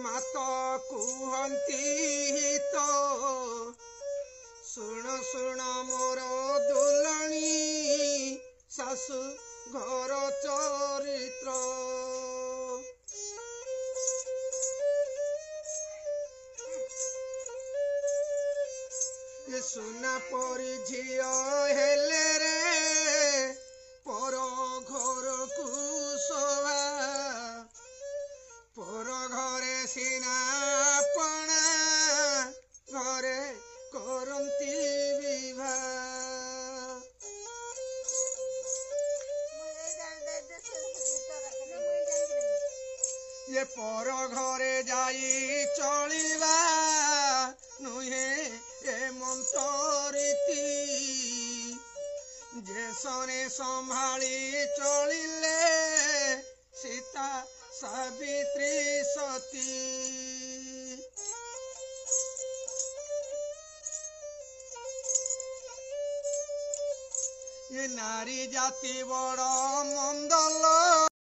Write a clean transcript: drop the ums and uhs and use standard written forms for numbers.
मात कुहती तो शुण शुण मोर दुलणी सासु घर चरित्र सुना परी झियो हेले रे पर घर को शोभा पर घरे सिना पणा घरे करती विवाह ये पर घरे जाई चलिबा नुहे ए मंतरीति जे सने संभाली चलिले सीता सावित्री सती ये नारी जाति बड़ मंदल